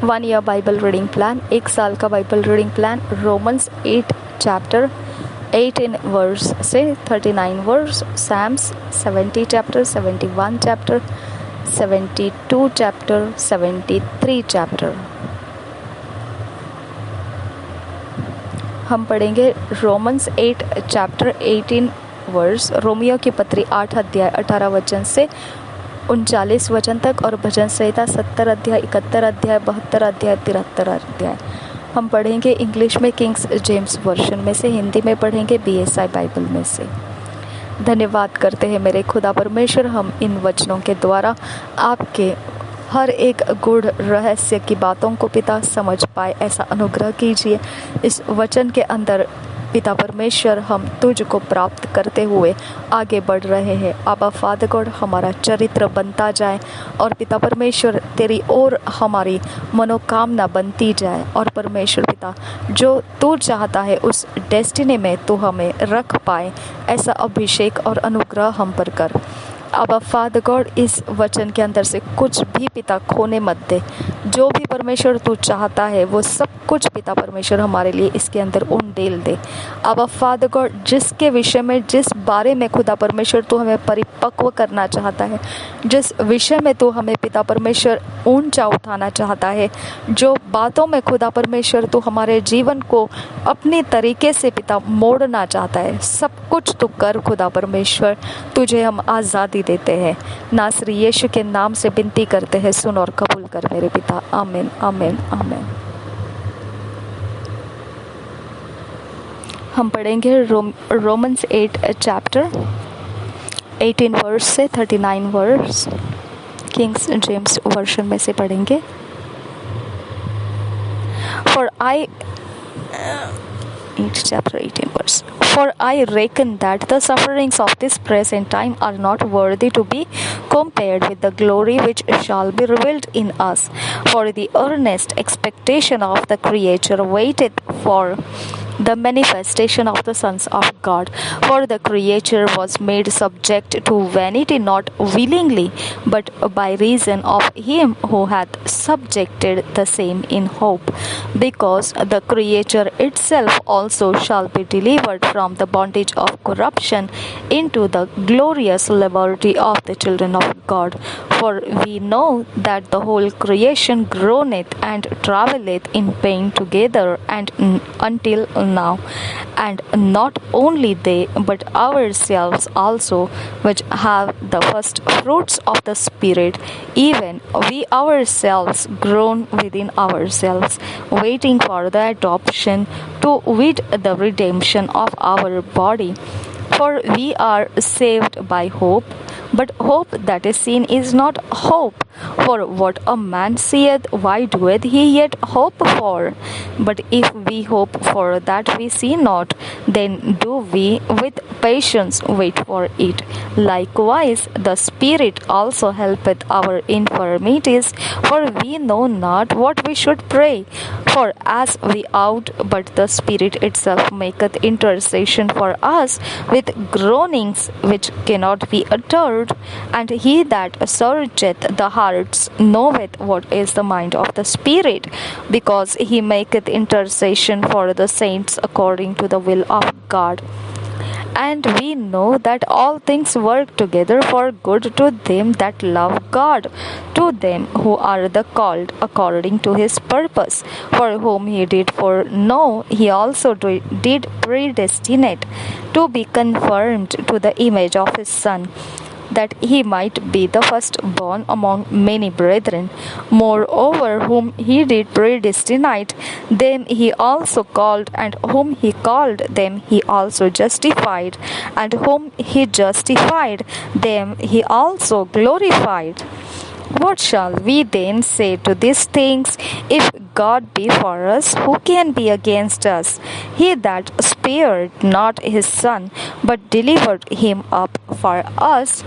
1 year Bible reading plan, 1 साल का Bible reading plan, Romans 8 chapter 18 verse से 39 verse, Psalms 70 chapter, 71 chapter, 72 chapter, 73 chapter. हम पढ़ेंगे Romans 8 chapter 18 verse, Romeo की पत्री 8 अध्याय 18 वचन से 39 वचन तक, और भजन संहिता 70 अध्याय, 71 अध्याय, 72 अध्याय, 73 अध्याय। हम पढ़ेंगे इंग्लिश में किंग्स जेम्स वर्जन में से, हिंदी में पढ़ेंगे BSI बाइबल में से। धन्यवाद करते हैं मेरे खुदा परमेश्वर, हम इन वचनों के द्वारा आपके हर एक गूढ़ रहस्य की बातों को पिता समझ पाए, ऐसा अनुग्रह कीजिए। इस वचन के अंदर पिता परमेश्वर हम तुझको प्राप्त करते हुए आगे बढ़ रहे हैं। आबा फादर गॉड, हमारा चरित्र बनता जाए और पिता परमेश्वर तेरी ओर हमारी मनोकामना बनती जाए, और परमेश्वर पिता जो तू चाहता है उस डेस्टिनी में तू हमें रख पाए, ऐसा अभिषेक और अनुग्रह हम पर कर। अब फादर गॉड, इस वचन के अंदर से कुछ भी पिता खोने मत दे। जो भी परमेश्वर तू चाहता है वो सब कुछ पिता परमेश्वर हमारे लिए इसके अंदर उंडेल दे। अब फादर गॉड, जिसके विषय में, जिस बारे में खुदा परमेश्वर तू हमें परिपक्व करना चाहता है, जिस विषय में तू हमें पिता परमेश्वर ऊंचा उठाना चाहता है, जो बातों में खुदा परमेश्वर तू हमारे जीवन को अपनी तरीके से पिता मोड़ना चाहता है, सब कुछ तू कर खुदा परमेश्वर। तुझे हम आज़ादी देते हैं, नासरी यीशु के नाम से विनती करते हैं, सुन और कबूल कर मेरे पिता। आमीन, आमीन, आमीन। हम पढ़ेंगे रोमन्स 8 चैप्टर 18 वर्स से 39 वर्स, किंग्स जेम्स वर्जन में से पढ़ेंगे। For I reckon that the sufferings of this present time are not worthy to be compared with the glory which shall be revealed in us. For the earnest expectation of the creature waiteth for the manifestation of the sons of God. For the creature was made subject to vanity, not willingly, but by reason of him who hath subjected the same in hope, because the creature itself also shall be delivered from the bondage of corruption into the glorious liberty of the children of God. For we know that the whole creation groaneth and travaileth in pain together and until now. And not only they, but ourselves also, which have the first fruits of the Spirit, even we ourselves groan within ourselves, waiting for the adoption, to wit the redemption of our body. For we are saved by hope. But hope that is seen is not hope. For what a man seeth, why doeth he yet hope for? But if we hope for that we see not, then do we with patience wait for it. Likewise the Spirit also helpeth our infirmities, for we know not what we should pray for as we ought, but the Spirit itself maketh intercession for us with groanings which cannot be uttered. And he that searcheth the hearts knoweth what is the mind of the Spirit, because he maketh intercession for the saints according to the will of God. And we know that all things work together for good to them that love God, to them who are the called according to his purpose, for whom he did foreknow, he also did predestinate to be conformed to the image of his Son, that he might be the firstborn among many brethren. Moreover, whom he did predestinate, them he also called, and whom he called, them he also justified, and whom he justified, them he also glorified. What shall we then say to these things? If God be for us, who can be against us? He that spared not his Son, but delivered him up for us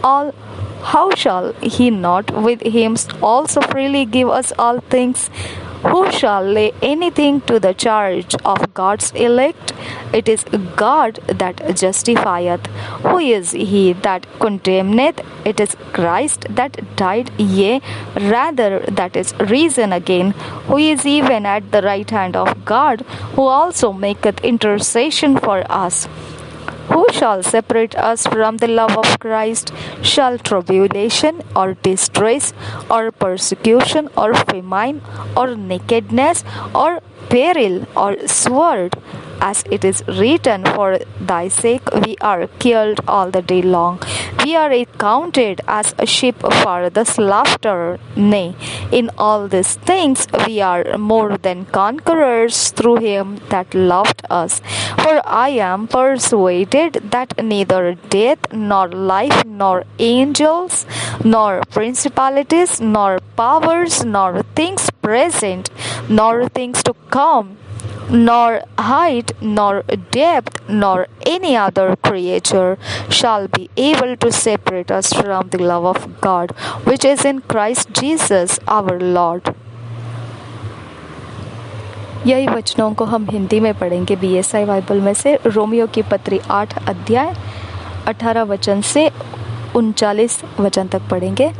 all, how shall he not with him also freely give us all things? Who shall lay anything to the charge of God's elect? It is God that justifieth. Who is he that condemneth? It is Christ that died, yea, rather that is risen again, who is even at the right hand of God, who also maketh intercession for us. Who shall separate us from the love of Christ? Shall tribulation, or distress, or persecution, or famine, or nakedness, or peril, or sword? As it is written, for thy sake we are killed all the day long. We are accounted as a sheep for the slaughter. Nay, in all these things we are more than conquerors through him that loved us. For I am persuaded that neither death, nor life, nor angels, nor principalities, nor powers, nor things present, nor things to come, nor height, nor depth, nor any other creature shall be able to separate us from the love of God, which is in Christ Jesus our Lord. यही वचनों को हम हिंदी में पढ़ेंगे BSI Bible में से। Romeo की पत्री 8 अध्याय 18 वचन से 39 वचन तक पढ़ेंगे।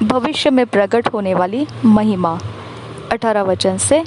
भविष्य में प्रकट होने वाली महिमा 18 वचन से,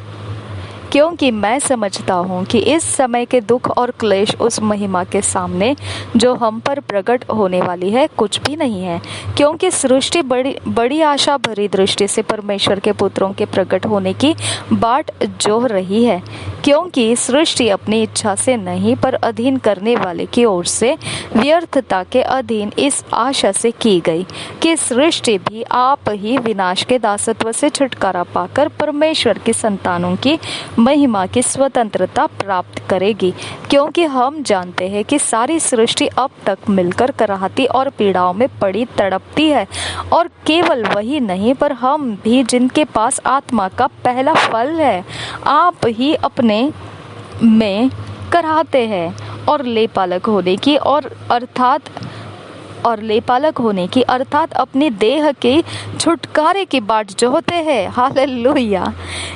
क्योंकि मैं समझता हूँ कि इस समय के दुख और क्लेश उस महिमा के सामने जो हम पर प्रकट होने वाली है कुछ भी नहीं है। क्योंकि सृष्टि बड़ी आशा भरी दृष्टि से परमेश्वर के पुत्रों के प्रकट होने की बाट जोह रही है। क्योंकि सृष्टि अपनी इच्छा से नहीं पर अधीन करने वाले की ओर से व्यर्थता के अधीन इस आशा से की गई कि सृष्टि भी आप ही विनाश के दासत्व से छुटकारा पाकर परमेश्वर की संतानों की महिमा की स्वतंत्रता प्राप्त करेगी। क्योंकि हम जानते हैं कि सारी सृष्टि अब तक मिलकर कराहती और पीड़ाओं में पड़ी तड़पती है, और केवल वही नहीं पर हम भी जिनके पास आत्मा का पहला फल है आप ही अपने में कराहते हैं और लेपालक होने की अर्थात अपनी देह के छुटकारे की बाट जोहते हैं। हालेलुया।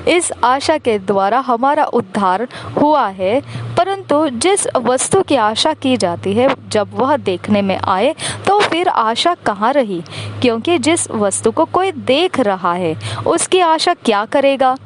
इस आशा के द्वारा हमारा उद्धार हुआ है। परंतु जिस वस्तु की आशा की जाती है जब वह देखने में आए तो फिर आशा कहाँ रही? क्योंकि जिस वस्तु को कोई देख रहा है उसकी आशा क्या करेगा?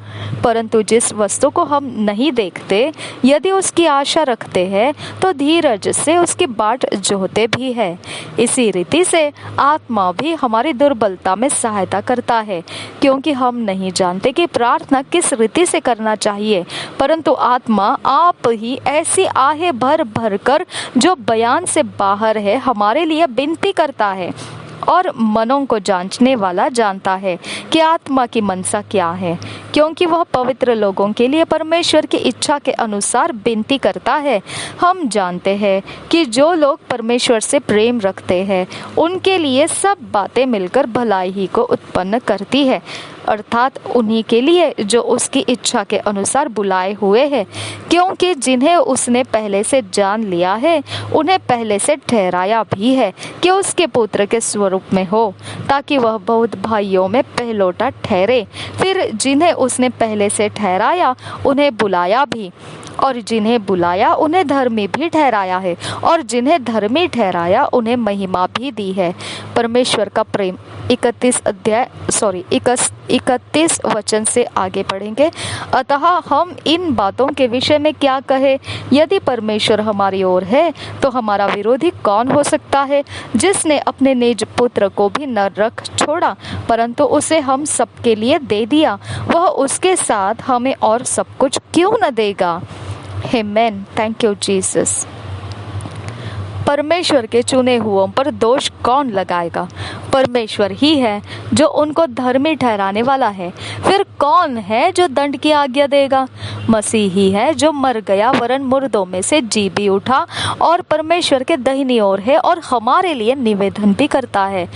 परंतु जिस वस्तु को हम नहीं देखते यदि उसकी आशा रखते हैं तो धीरज से उसकी बाट जोहते भी है। इसी रीति से आत्मा भी हमारी दुर्बलता में सहायता करता है, क्योंकि हम नहीं जानते कि प्रार्थना किस रीति से करना चाहिए, परंतु आत्मा आप ही ऐसी आहें भर भर कर जो बयान से बाहर है हमारे लिए विनती करता है। और मनों को जांचने वाला जानता है कि आत्मा की मनसा क्या है, क्योंकि वह पवित्र लोगों के लिए परमेश्वर की इच्छा के अनुसार विनती करता है। हम जानते हैं कि जो लोग परमेश्वर से प्रेम रखते हैं उनके लिए सब बातें मिलकर भलाई ही को उत्पन्न करती है, अर्थात उन्हीं के लिए जो उसकी इच्छा के अनुसार बुलाए हुए हैं। क्योंकि जिन्हें उसने पहले से जान लिया है उन्हें पहले से ठहराया भी है कि उसके पुत्र के स्वरूप में हो, ताकि वह बहुत भाइयों में पहलौठा ठहरे। फिर जिन्हें उसने पहले से ठहराया उन्हें बुलाया भी, और जिन्हें बुलाया उन्हें धर्मी भी ठहराया है, और जिन्हें धर्मी ठहराया उन्हें महिमा भी दी है। परमेश्वर का प्रेम 31 वचन से आगे पढ़ेंगे। अतः हम इन बातों के विषय में क्या कहें? यदि परमेश्वर हमारी ओर है तो हमारा विरोधी कौन हो सकता है? जिसने अपने निज पुत्र को भी न रख छोड़ा परंतु उसे हम सबके लिए दे दिया, वह उसके साथ हमें और सब कुछ क्यों न देगा? आमीन। Thank you Jesus. परमेश्वर के चुने हुओं पर दोष कौन लगाएगा? परमेश्वर ही है जो उनको धर्मी ठहराने वाला है। फिर कौन है जो दंड की आज्ञा देगा? मसीह ही है जो मर गया वरन मुर्दों में से जी भी उठा और परमेश्वर के दाहिनी ओर है और हमारे लिए निवेदन भी करता है।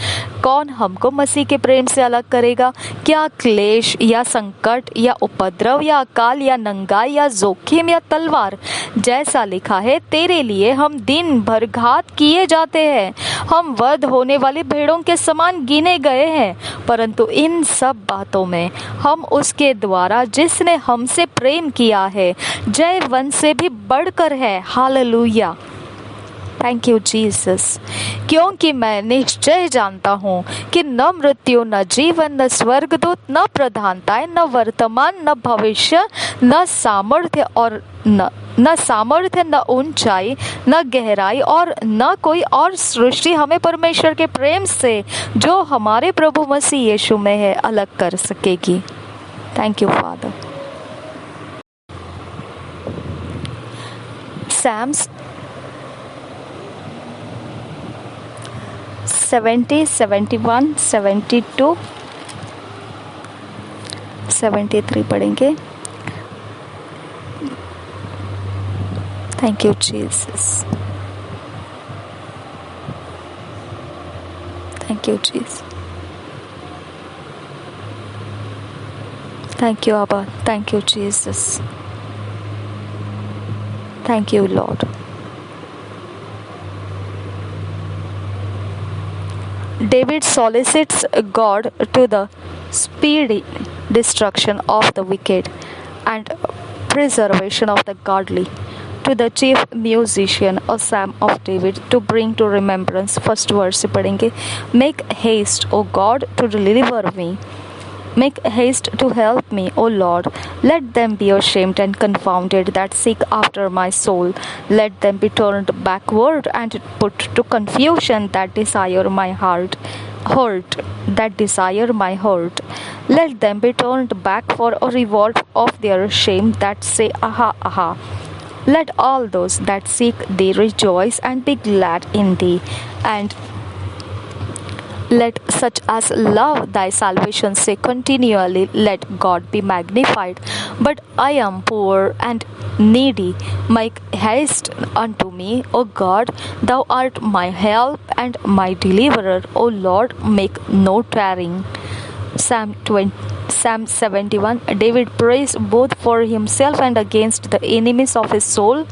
कौन हमको मसीह के प्रेम से अलग करेगा? क्या क्लेश या संकट या उपद्रव या अकाल या नंगाई या जोखिम या तलवार? जैसा लिखा है, तेरे लिए हम दिन भर घात किए जाते हैं, हम वध होने वाली भेड़ों के समान गिने गए हैं, परंतु इन सब बातों में हम उसके द्वारा जिसने हमसे प्रेम किया है जयवंत से भी बढ़कर है। Hallelujah, thank you Jesus. क्योंकि मैं निश्चय जानता हूँ कि न मृत्यु, न जीवन, न स्वर्गदूत, न प्रधानताएं, न वर्तमान, न भविष्य, न सामर्थ्य, न ऊंचाई, न गहराई और न कोई और सृष्टि हमें परमेश्वर के प्रेम से जो हमारे प्रभु मसीह यीशु में है अलग कर सकेगी। Thank you father. Psalms 70, 71, 72, 73 पढ़ेंगे। Thank you Jesus, thank you Jesus, thank you Abba, thank you Jesus, thank you Lord. David solicits God to the speedy destruction of the wicked and preservation of the godly. To the chief musician, a psalm of David, to bring to remembrance. First verse से पढ़ेंगे। Make haste, O God, to deliver me. Make haste to help me, O Lord. Let them be ashamed and confounded that seek after my soul. Let them be turned backward and put to confusion that desire my hurt. That desire my hurt. Let them be turned back for a reward of their shame that say, Aha, aha. Let all those that seek thee rejoice and be glad in thee. And let such as love thy salvation say continually, Let God be magnified. But I am poor and needy. Make haste unto me, O God. Thou art my help and my deliverer. O Lord, make no tarrying. Psalm 71. David prays both for himself and against the enemies of his soul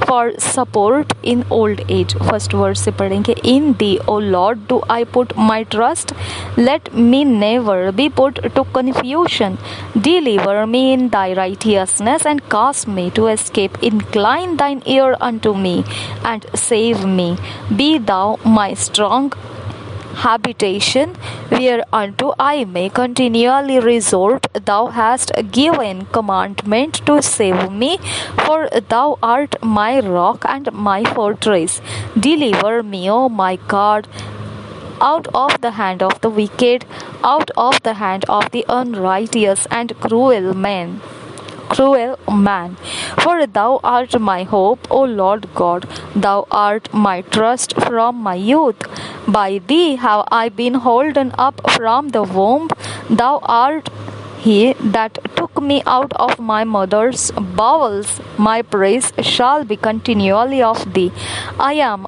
for support in old age. First verse से पढ़ेंगे। In thee, O Lord, do I put my trust. Let me never be put to confusion. Deliver me in thy righteousness and cause me to escape. Incline thine ear unto me and save me. Be thou my strong habitation, whereunto I may continually resort. Thou hast given commandment to save me, for thou art my rock and my fortress. Deliver me, O my God, out of the hand of the wicked, out of the hand of the unrighteous and cruel man. For thou art my hope, O Lord God. Thou art my trust from my youth. By thee have I been holden up from the womb. Thou art he that took me out of my mother's bowels. My praise shall be continually of thee. I am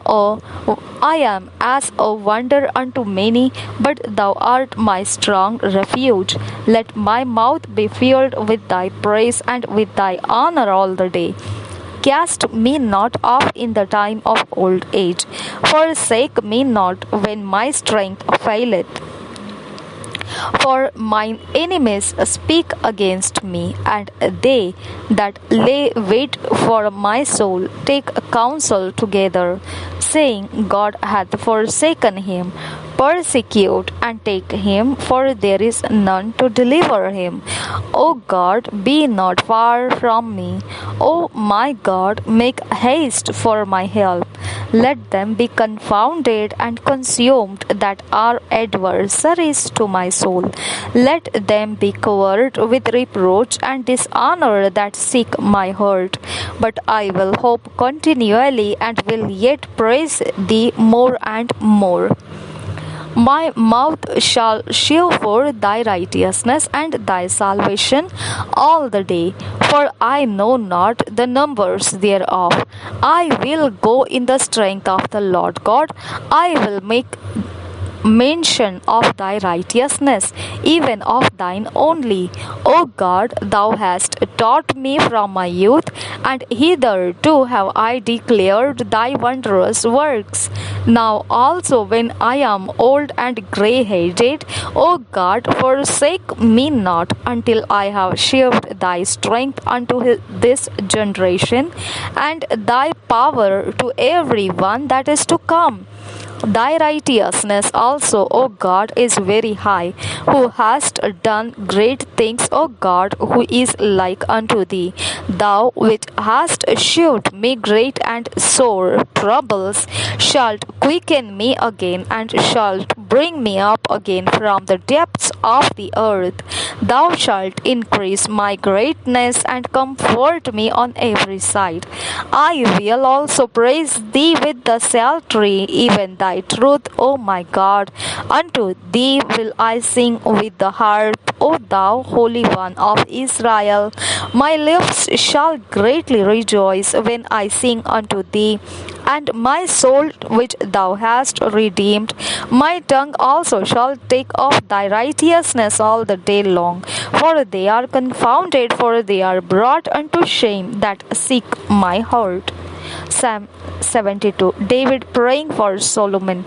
as a wonder unto many, but thou art my strong refuge. Let my mouth be filled with thy praise and with thy honor all the day. Cast me not off in the time of old age. Forsake me not when my strength faileth. For mine enemies speak against me, and they that lay wait for my soul take counsel together, saying, God hath forsaken him. Persecute and take him, for there is none to deliver him. O God, be not far from me. O my God, make haste for my help. Let them be confounded and consumed that are adversaries to my soul. Let them be covered with reproach and dishonor that seek my hurt. But I will hope continually and will yet praise thee more and more. My mouth shall shew forth thy righteousness and thy salvation all the day, for I know not the numbers thereof. I will go in the strength of the Lord God. I will make mention of thy righteousness, even of thine only. O God, thou hast taught me from my youth, and hitherto have I declared thy wondrous works. Now also, when I am old and grey headed, O God, forsake me not until I have shewed thy strength unto this generation, and thy power to every one that is to come. Thy righteousness also, O God, is very high, who hast done great things, O God, who is like unto thee. Thou which hast shewed me great and sore troubles, shalt quicken me again, and shalt bring me up again from the depths of the earth. Thou shalt increase my greatness and comfort me on every side. I will also praise thee with the psaltery, even thy truth, O my God. Unto thee will I sing with the harp, O thou Holy One of Israel. My lips shall greatly rejoice when I sing unto thee, and my soul which thou hast redeemed. My tongue also shall take of thy righteousness all the day long. For they are confounded, for they are brought unto shame that seek my heart. Psalm 72. David praying for Solomon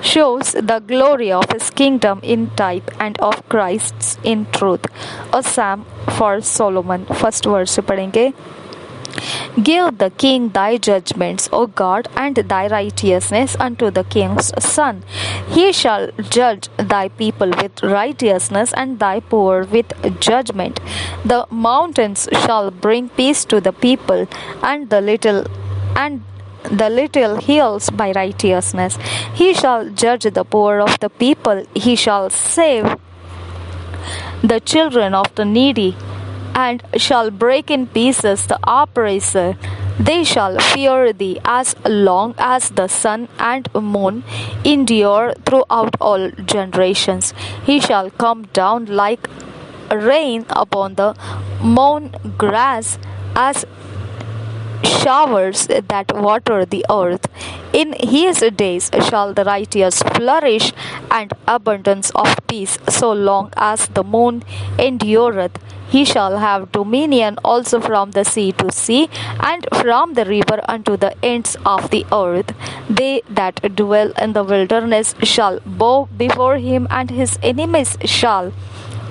shows the glory of his kingdom in type and of Christ's in truth. A psalm for Solomon. First verse पढ़ेंगे. Give the king thy judgments, O God, and thy righteousness unto the king's son. He shall judge thy people with righteousness, and thy poor with judgment. The mountains shall bring peace to the people, and the little hills by righteousness. He shall judge the poor of the people. He shall save the children of the needy, and shall break in pieces the oppressor. They shall fear thee as long as the sun and moon endure throughout all generations. He shall come down like rain upon the mown grass, as showers that water the earth. In his days shall the righteous flourish, and abundance of peace, so long as the moon endureth. He shall have dominion also from the sea to sea, and from the river unto the ends of the earth. They that dwell in the wilderness shall bow before him, and his enemies shall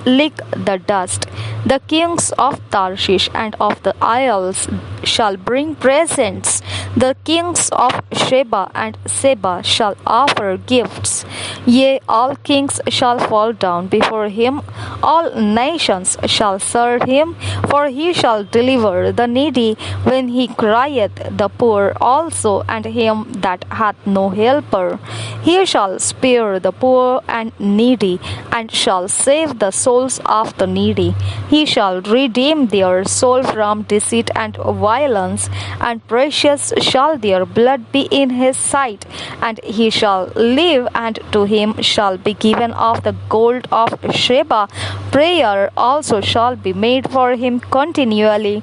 lick the dust. The kings of Tarshish and of the isles shall bring presents. The kings of Sheba and Seba shall offer gifts. Yea, all kings shall fall down before him, all nations shall serve him, for he shall deliver the needy when he crieth, the poor also, and him that hath no helper. He shall spare the poor and needy, and shall save the souls of the needy. He shall redeem their soul from deceit and violence, and precious shall their blood be in his sight. And he shall live, and to him shall be given of the gold of Sheba. Prayer also shall be made for him continually,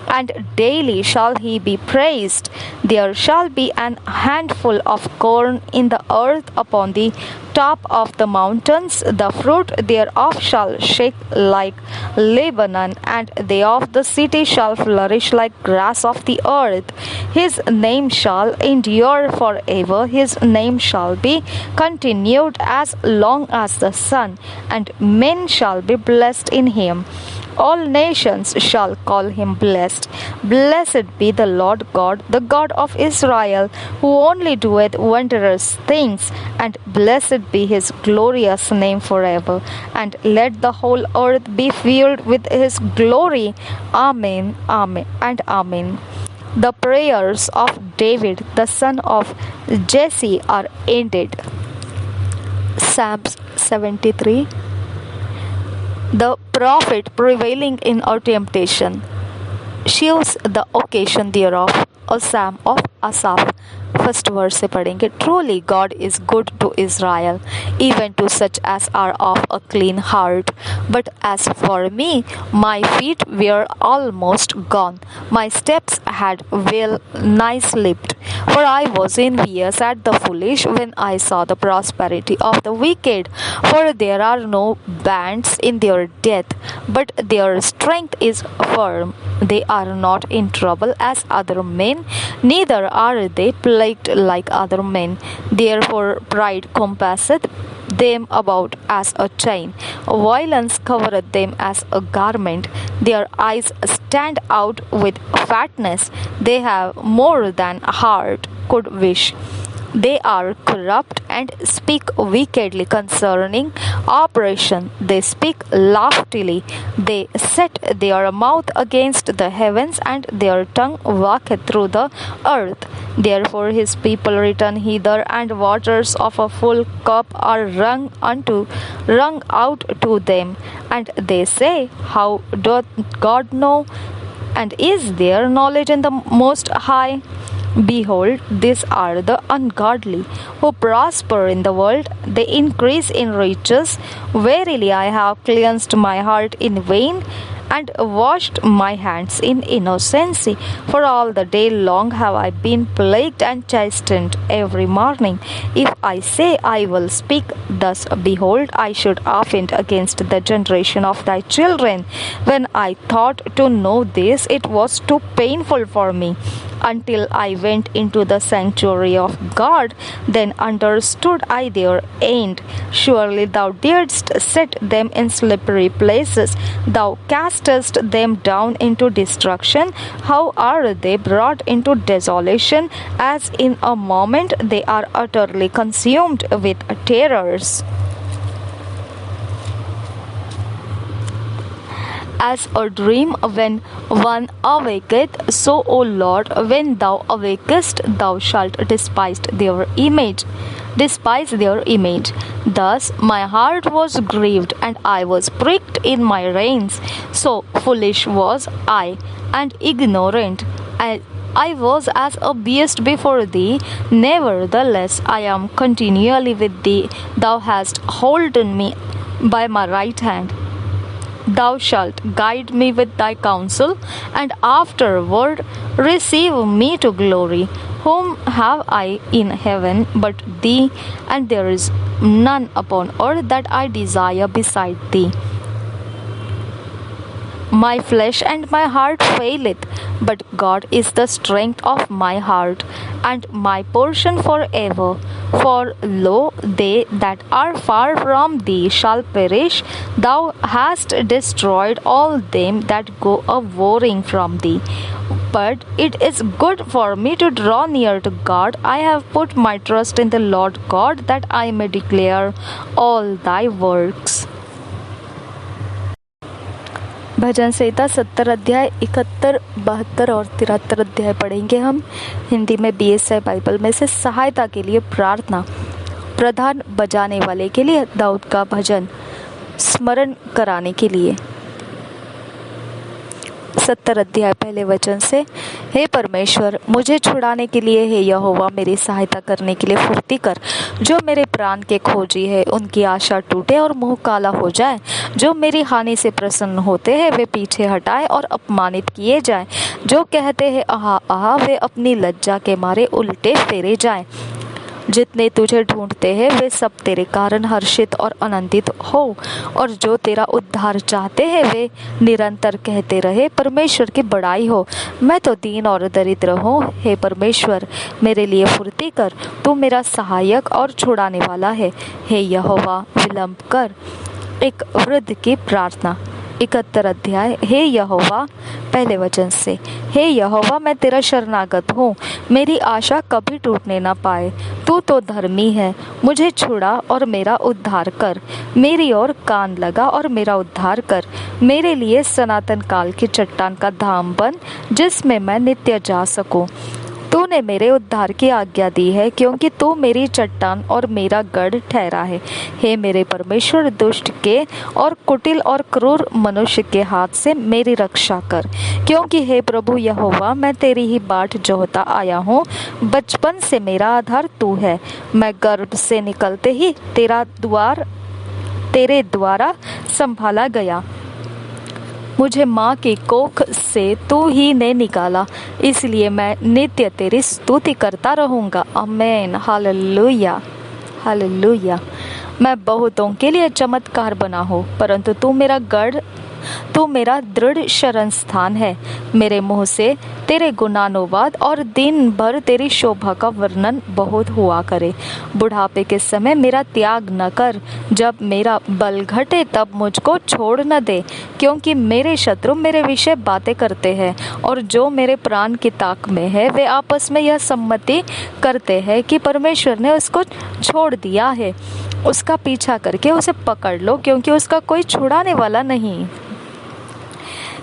and daily shall he be praised. There shall be an handful of corn in the earth upon the top of the mountains. The fruit thereof shall shake like Lebanon, and they of the city shall flourish like grass of the earth. His name shall endure forever. His name shall be continued as long as the sun, and men shall be blessed in him. All nations shall call him blessed. Blessed be the Lord God, the God of Israel, who only doeth wondrous things, and blessed be his glorious name forever. And let the whole earth be filled with his glory. Amen, amen, and amen. The prayers of David, the son of Jesse, are ended. Psalms 73. The prophet prevailing in a temptation shews the occasion thereof. A psalm of Asaph. First verse से पढ़ेंगे। Truly God is good to Israel, even to such as are of a clean heart, but as for me my feet were almost gone, my steps had well nigh slipped, for I was envious at the foolish when I saw the prosperity of the wicked. For there are no bands in their death, but their strength is firm. They are not in trouble as other men, neither are they plagued like other men. Therefore pride compasseth them about as a chain, violence covereth them as a garment. Their eyes stand out with fatness, they have more than heart could wish. They are corrupt and speak wickedly concerning oppression. They speak loftily. They set their mouth against the heavens, and their tongue walketh through the earth. Therefore his people return hither, and waters of a full cup are wrung out to them. And they say, how doth God know? And is there knowledge in the Most High? Behold, these are the ungodly, who prosper in the world, they increase in riches. Verily I have cleansed my heart in vain, and washed my hands in innocency. For all the day long have I been plagued and chastened every morning. If I say I will speak thus, behold, I should offend against the generation of thy children. When I thought to know this, it was too painful for me. Until I went into the sanctuary of God, then understood I their end. Surely thou didst set them in slippery places. Thou castest them down into destruction. How are they brought into desolation? As in a moment they are utterly consumed with terrors. As a dream when one awaketh, so, O Lord, when thou awakest, thou shalt despise their image. Thus my heart was grieved, and I was pricked in my reins. So foolish was I, and ignorant. I was as a beast before thee. Nevertheless I am continually with thee. Thou hast holden me by my right hand. Thou shalt guide me with thy counsel, and afterward receive me to glory. Whom have I in heaven but thee? And there is none upon earth that I desire beside thee. My flesh and my heart faileth, but God is the strength of my heart, and my portion forever. For lo, they that are far from thee shall perish. Thou hast destroyed all them that go a warring from thee. But it is good for me to draw near to God. I have put my trust in the Lord God, that I may declare all thy works. भजन संहिता 70 अध्याय 71, 72 और 73 अध्याय पढ़ेंगे हम हिंदी में BSI Bible में से। सहायता के लिए प्रार्थना। प्रधान बजाने वाले के लिए दाऊद का भजन स्मरण कराने के लिए। 70 अध्याय पहले वचन से। हे परमेश्वर, मुझे छुड़ाने के लिए, हे यहोवा मेरी सहायता करने के लिए फुर्ती कर। जो मेरे प्राण के खोजी है उनकी आशा टूटे और मुंह काला हो जाए। जो मेरी हानि से प्रसन्न होते हैं वे पीछे हटाए और अपमानित किए जाएं। जो कहते हैं आहा आहा, वे अपनी लज्जा के मारे उल्टे फेरे जाएं। जितने तुझे ढूंढते हैं वे सब तेरे कारण हर्षित और आनंदित हो, और जो तेरा उद्धार चाहते हैं वे निरंतर कहते रहे, परमेश्वर की बड़ाई हो। मैं तो दीन और दरिद्र हूँ, हे परमेश्वर मेरे लिए फुर्ती कर। तू मेरा सहायक और छुड़ाने वाला है, हे यहोवा विलंब कर। एक वृद्ध की प्रार्थना। 71 अध्याय। हे यहोवा, पहले वचन से। हे यहोवा, मैं तेरा शरणागत हूँ, मेरी आशा कभी टूटने न पाए। तू तो धर्मी है, मुझे छुड़ा और मेरा उद्धार कर। मेरी ओर कान लगा और मेरा उद्धार कर। मेरे लिए सनातन काल की चट्टान का धाम बन, जिसमें मैं नित्य जा सकूं। तूने तूने मेरे उद्धार की आज्ञा दी है, क्योंकि तू मेरी चट्टान और मेरा गढ़ ठहरा है। हे मेरे परमेश्वर, दुष्ट के और कुटिल और क्रूर मनुष्य के हाथ से मेरी रक्षा कर, क्योंकि हे प्रभु यहोवा, मैं तेरी ही बाट जोहता आया हूँ। बचपन से मेरा आधार तू है। मैं गर्भ से निकलते ही तेरे द्वारा संभाला गया। मुझे माँ की कोख से तू ही ने निकाला, इसलिए मैं नित्य तेरी स्तुति करता रहूँगा। आमीन। Hallelujah, hallelujah. मैं बहुतों के लिए चमत्कार बना हूँ, परंतु तू मेरा दृढ़ शरण स्थान है। मेरे मुंह से तेरे गुणानुवाद और दिन भर तेरी शोभा का वर्णन बहुत हुआ करे। बुढ़ापे के समय मेरा त्याग न कर, जब मेरा बल घटे तब मुझको छोड़ न दे, क्योंकि मेरे शत्रु मेरे विषय बातें करते हैं, और जो मेरे प्राण की ताक में है वे आपस में यह सम्मति करते हैं कि परमेश्वर ने उसको छोड़ दिया है। उसका पीछा करके उसे पकड़ लो, क्योंकि उसका कोई छुड़ाने वाला नहीं।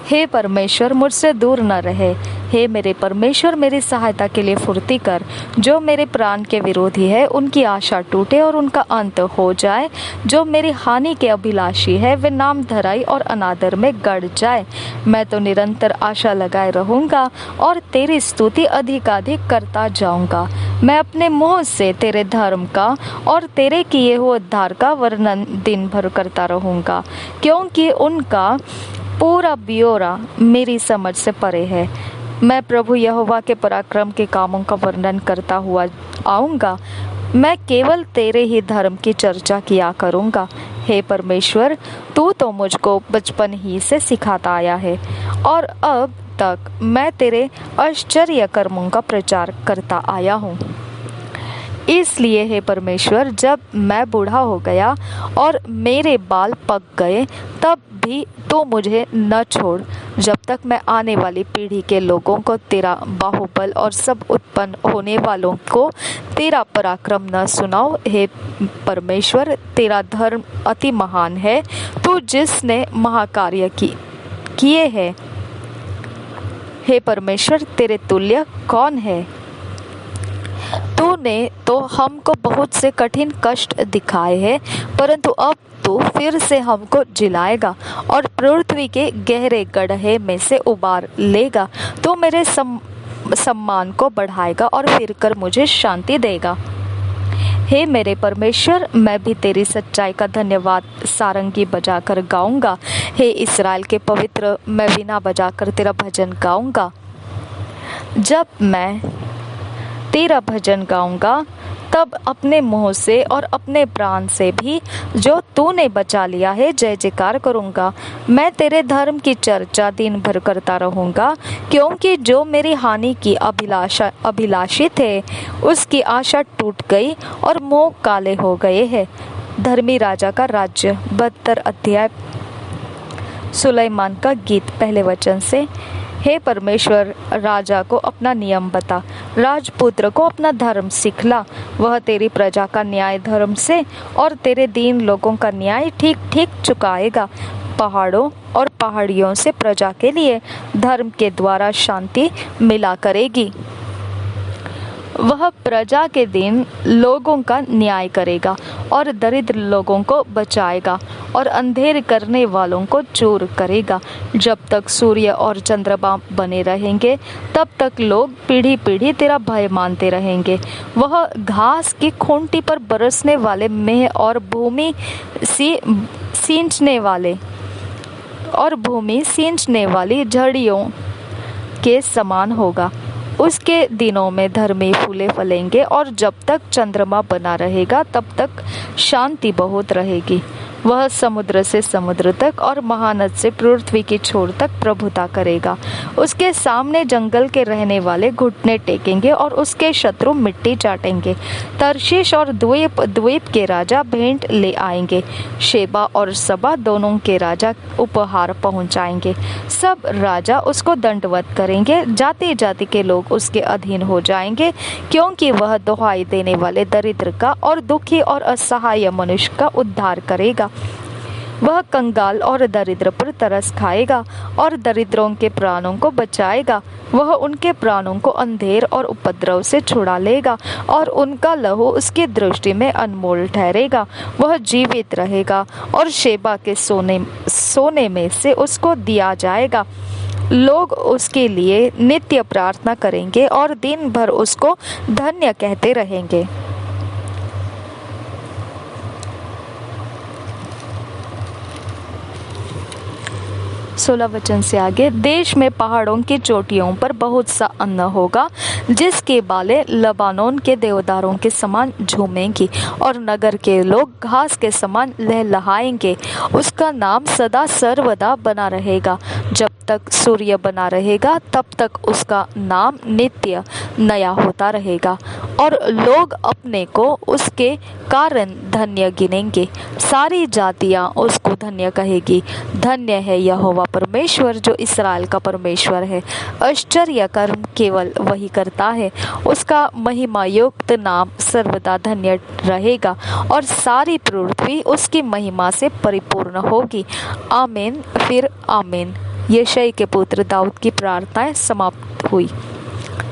हे परमेश्वर, मुझसे दूर न रहे। हे मेरे परमेश्वर, मेरी सहायता के लिए फुर्ती कर। जो मेरे प्राण के विरोधी है उनकी आशा टूटे और उनका अंत हो जाए। जो मेरी हानि के अभिलाषी है वे नाम धराई और अनादर में गड़ जाए। मैं तो निरंतर आशा लगाए रहूंगा और तेरी स्तुति अधिकाधिक करता जाऊंगा। मैं अपने मुंह से तेरे धर्म का और तेरे किए हुए उद्धार का वर्णन दिन भर करता रहूंगा, क्योंकि उनका पूरा ब्यौरा मेरी समझ से परे है। मैं प्रभु यहोवा के पराक्रम के कामों का वर्णन करता हुआ आऊँगा। मैं केवल तेरे ही धर्म की चर्चा किया करूँगा। हे परमेश्वर, तू तो मुझको बचपन ही से सिखाता आया है, और अब तक मैं तेरे आश्चर्य कर्मों का प्रचार करता आया हूँ। इसलिए हे परमेश्वर, जब मैं बूढ़ा हो गया और मेरे बाल पक गए, तब भी तो मुझे न छोड़, जब तक मैं आने वाली पीढ़ी के लोगों को तेरा बाहुबल और सब उत्पन्न होने वालों को तेरा पराक्रम न सुनाओ। हे परमेश्वर, तेरा धर्म अति महान है। तू जिसने महाकार्य किए हैं, हे परमेश्वर, तेरे तुल्य कौन है? तूने तो हमको बहुत से कठिन कष्ट दिखाए हैं, परंतु अब तू फिर से हमको जिलाएगा और पृथ्वी के गहरे गड्ढे में से उबार लेगा। तू मेरे सम्मान को बढ़ाएगा और फिर कर मुझे शांति देगा। हे मेरे परमेश्वर, मैं भी तेरी सच्चाई का धन्यवाद सारंगी बजाकर गाऊंगा। हे इस्राएल के पवित्र, मैं वीणा बजाकर तेरा भजन गाऊंगा। जब मैं तेरा भजन गाऊंगा तब अपने मुंह से और अपने प्राण से भी जो तूने बचा लिया है जय जयकार करूंगा। मैं तेरे धर्म की चर्चा दिन भर करता रहूंगा, क्योंकि जो मेरी हानि की अभिलाषी थे उसकी आशा टूट गई और मुंह काले हो गए हैं। धर्मी राजा का राज्य 72 अध्याय। सुलेमान का गीत पहले वचन से। हे परमेश्वर, राजा को अपना नियम बता, राजपुत्र को अपना धर्म सिखला। वह तेरी प्रजा का न्याय धर्म से और तेरे दीन लोगों का न्याय ठीक ठीक चुकाएगा। पहाड़ों और पहाड़ियों से प्रजा के लिए धर्म के द्वारा शांति मिला करेगी। वह प्रजा के दिन लोगों का न्याय करेगा और दरिद्र लोगों को बचाएगा और अंधेर करने वालों को चूर करेगा। जब तक सूर्य और चंद्रमा बने रहेंगे तब तक लोग पीढ़ी पीढ़ी तेरा भय मानते रहेंगे। वह घास की खूंटी पर बरसने वाले मेह और भूमि सींचने वाली झड़ियों के समान होगा। उसके दिनों में धर्मी फूले फलेंगे और जब तक चंद्रमा बना रहेगा तब तक शांति बहुत रहेगी। वह समुद्र से समुद्र तक और महानद से पृथ्वी की छोर तक प्रभुता करेगा। उसके सामने जंगल के रहने वाले घुटने टेकेंगे और उसके शत्रु मिट्टी चाटेंगे। तर्शीश और द्वीप के राजा भेंट ले आएंगे। शेबा और सबा दोनों के राजा उपहार पहुंचाएंगे। सब राजा उसको दंडवत करेंगे। जाति जाति के लोग उसके अधीन हो जाएंगे, क्योंकि वह दुहाई देने वाले दरिद्र का और दुखी और असहाय मनुष्य का उद्धार करेगा। वह कंगाल और दरिद्र पर तरस खाएगा और दरिद्रों के प्राणों को बचाएगा। वह उनके प्राणों को अंधेर और उपद्रव से छुड़ा लेगा और उनका लहू उसकी दृष्टि में अनमोल ठहरेगा। वह जीवित रहेगा और शेबा के सोने में से उसको दिया जाएगा। लोग उसके लिए नित्य प्रार्थना करेंगे और दिन भर उसको धन्य कहते रहेंगे। 16 वचन से आगे, देश में पहाड़ों की चोटियों पर बहुत सा अन्न होगा, जिसके बालें लबानोन के देवदारों के समान झूमेंगी और नगर के लोग घास के समान लहलहाएंगे। उसका नाम सदा सर्वदा बना रहेगा। जब तक सूर्य बना रहेगा तब तक उसका नाम नित्य नया होता रहेगा और लोग अपने को उसके कारण धन्य गिनेंगे। सारी जातियां उसको धन्य कहेगी। धन्य है यहोवा परमेश्वर जो इस्राएल का परमेश्वर है। आश्चर्य कर्म केवल वही करता है। उसका महिमा युक्त नाम सर्वदा धन्य रहेगा और सारी पृथ्वी उसकी महिमा से परिपूर्ण होगी। आमीन फिर आमीन। यशायाह के पुत्र दाऊद की प्रार्थनाएं समाप्त हुई।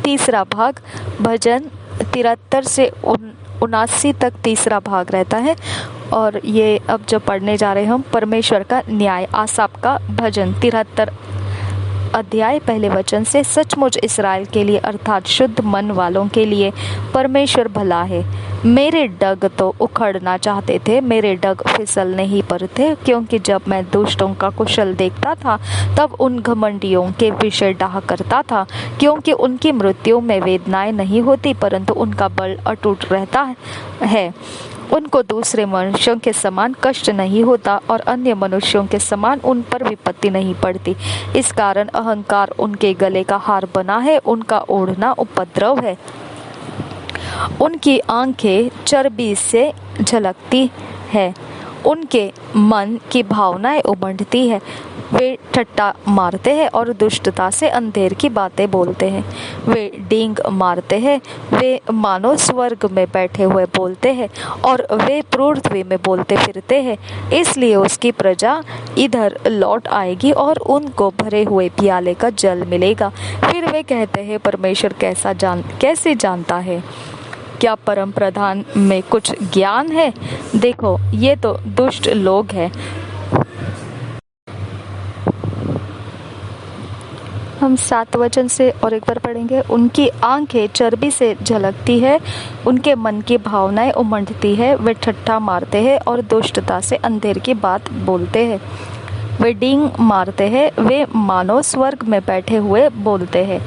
तीसरा भाग भजन 73 से 79 तक तीसरा भाग रहता है और ये अब जो पढ़ने जा रहे हैं हम परमेश्वर का न्याय। आसाप का भजन 73 अध्याय पहले वचन से, सचमुच इस्राएल के लिए अर्थात शुद्ध मन वालों के लिए परमेश्वर भला है। मेरे डग तो उखड़ना चाहते थे, मेरे डग फिसलने ही पर थे, क्योंकि जब मैं दुष्टों का कुशल देखता था तब उन घमंडियों के विषय डाह करता था, क्योंकि उनकी मृत्यु में वेदनाएं नहीं होती परंतु उनका बल अटूट रहता है। उनको दूसरे मनुष्यों के समान कष्ट नहीं होता और अन्य मनुष्यों के समान उन पर विपत्ति नहीं पड़ती। इस कारण अहंकार उनके गले का हार बना है, उनका ओढ़ना उपद्रव है। उनकी आंखें चर्बी से झलकती है, उनके मन की भावनाएं उमड़ती है। वे ठट्टा मारते हैं और दुष्टता से अंधेर की बातें बोलते हैं। वे डींग मारते हैं, वे मानो स्वर्ग में बैठे हुए बोलते हैं और वे पृथ्वी में बोलते फिरते हैं। इसलिए उसकी प्रजा इधर लौट आएगी और उनको भरे हुए प्याले का जल मिलेगा। फिर वे कहते हैं, परमेश्वर कैसे जानता है? क्या परम प्रधान में कुछ ज्ञान है? देखो, ये तो दुष्ट लोग हैं। हम 7 वचन से और एक बार पढ़ेंगे। उनकी आंखें चर्बी से झलकती है, उनके मन की भावनाएं उमड़ती है। वे ठट्ठा मारते हैं और दुष्टता से अंधेर की बात बोलते हैं। वे डींग मारते हैं, वे मानो स्वर्ग में बैठे हुए बोलते हैं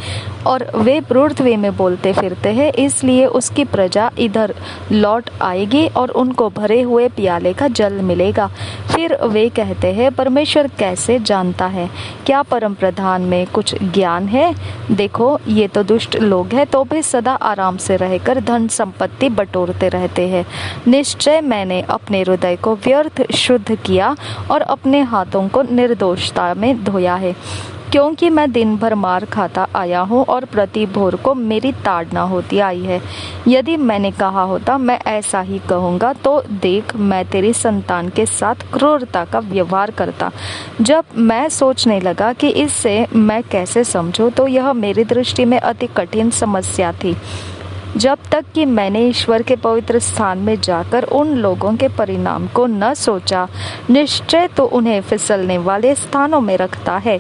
और वे पृथ्वी में बोलते फिरते हैं। इसलिए उसकी प्रजा इधर लौट आएगी और उनको भरे हुए प्याले का जल मिलेगा। फिर वे कहते हैं, परमेश्वर कैसे जानता है? क्या परम प्रधान में कुछ ज्ञान है? देखो, ये तो दुष्ट लोग हैं, तो भी सदा आराम से रहकर धन संपत्ति बटोरते रहते हैं। निश्चय मैंने अपने हृदय को व्यर्थ शुद्ध किया और अपने हाथों को निर्दोषता में धोया है, क्योंकि मैं दिन भर मार खाता आया हूँ और प्रति भोर को मेरी ताड़ना होती आई है। यदि मैंने कहा होता मैं ऐसा ही कहूँगा, तो देख, मैं तेरी संतान के साथ क्रूरता का व्यवहार करता। जब मैं सोचने लगा कि इससे मैं कैसे समझूं, तो यह मेरी दृष्टि में अति कठिन समस्या थी। जब तक कि मैंने ईश्वर के पवित्र स्थान में जाकर उन लोगों के परिणाम को न सोचा। निश्चय तो उन्हें फिसलने वाले स्थानों में रखता है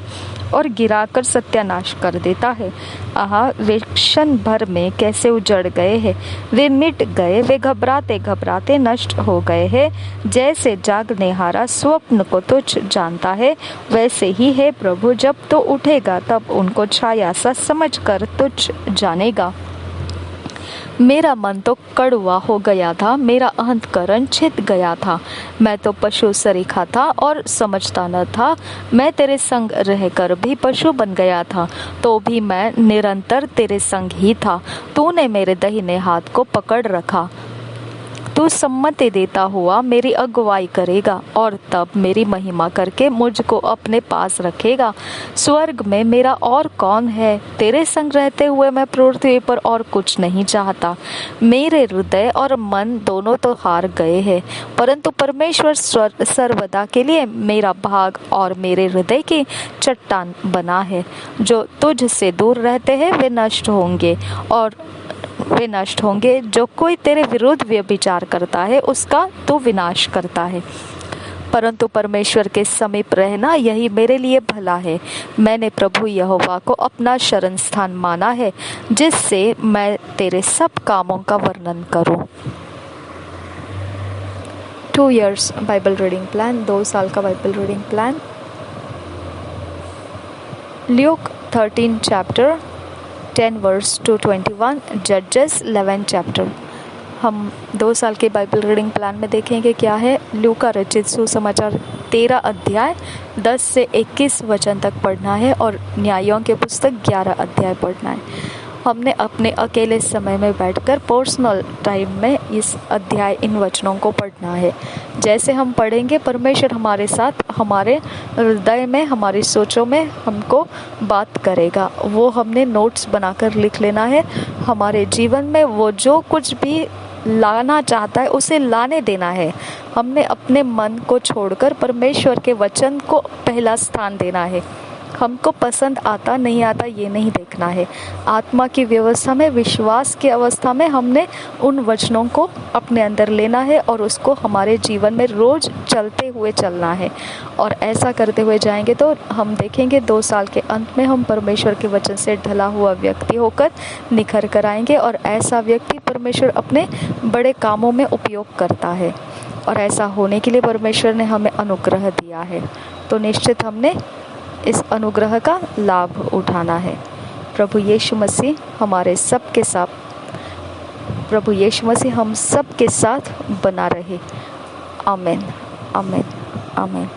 और गिराकर सत्यानाश कर देता है। आहा, वे क्षण भर में कैसे उजड़ गए हैं, वे मिट गए, वे घबराते घबराते नष्ट हो गए हैं। जैसे जागनेहारा स्वप्न को तुच्छ जानता है, वैसे ही है प्रभु, जब तो उठेगा तब उनको छाया सा समझ कर तुच्छ जानेगा। मेरा मन तो कड़वा हो गया था, मेरा अंतकरण छिद गया था। मैं तो पशु सरीखा था और समझता न था। मैं तेरे संग रहकर भी पशु बन गया था, तो भी मैं निरंतर तेरे संग ही था। तूने मेरे दाहिने हाथ को पकड़ रखा, तू सम्मति देता हुआ मेरी अगुवाई करेगा और तब मेरी महिमा करके मुझको अपने पास रखेगा। स्वर्ग में मेरा और कौन है? तेरे संग रहते हुए मैं पृथ्वी पर और कुछ नहीं चाहता। मेरे हृदय और मन दोनों तो हार गए हैं, परंतु परमेश्वर सर्वदा के लिए मेरा भाग और मेरे हृदय की चट्टान बना है। जो तुझ से दूर रहते हैं वे नष्ट होंगे। जो कोई तेरे विरुद्ध व्यभिचार करता है उसका तू विनाश करता है। परंतु परमेश्वर के समीप रहना यही मेरे लिए भला है। मैंने प्रभु यहोवा को अपना शरण स्थान माना है, जिससे मैं तेरे सब कामों का वर्णन करूं। 2 years बाइबल रीडिंग प्लान, 2 साल का Bible reading plan. Luke 13 chapter 10 verse to 21, जजेस 11 चैप्टर। हम 2 साल के बाइबल रीडिंग प्लान में देखेंगे क्या है। लूका रचित सुसमाचार 13 अध्याय 10 से 21 वचन तक पढ़ना है और न्यायों के पुस्तक 11 अध्याय पढ़ना है। हमने अपने अकेले समय में बैठकर पर्सनल टाइम में इस अध्याय इन वचनों को पढ़ना है। जैसे हम पढ़ेंगे परमेश्वर हमारे साथ, हमारे हृदय में, हमारी सोचों में हमको बात करेगा। वो हमने नोट्स बनाकर लिख लेना है। हमारे जीवन में वो जो कुछ भी लाना चाहता है उसे लाने देना है। हमने अपने मन को छोड़कर परमेश्वर के वचन को पहला स्थान देना है। हमको पसंद आता नहीं आता ये नहीं देखना है। आत्मा की व्यवस्था में, विश्वास की अवस्था में हमने उन वचनों को अपने अंदर लेना है और उसको हमारे जीवन में रोज चलते हुए चलना है। और ऐसा करते हुए जाएंगे तो हम देखेंगे 2 साल के अंत में हम परमेश्वर के वचन से ढला हुआ व्यक्ति होकर निखर कर आएंगे। और ऐसा व्यक्ति परमेश्वर अपने बड़े कामों में उपयोग करता है और ऐसा होने के लिए परमेश्वर ने हमें अनुग्रह दिया है। तो निश्चित हमने इस अनुग्रह का लाभ उठाना है। प्रभु यीशु मसीह हमारे सब के साथ, प्रभु यीशु मसीह हम सब के साथ बना रहे। आमीन, आमीन, आमीन।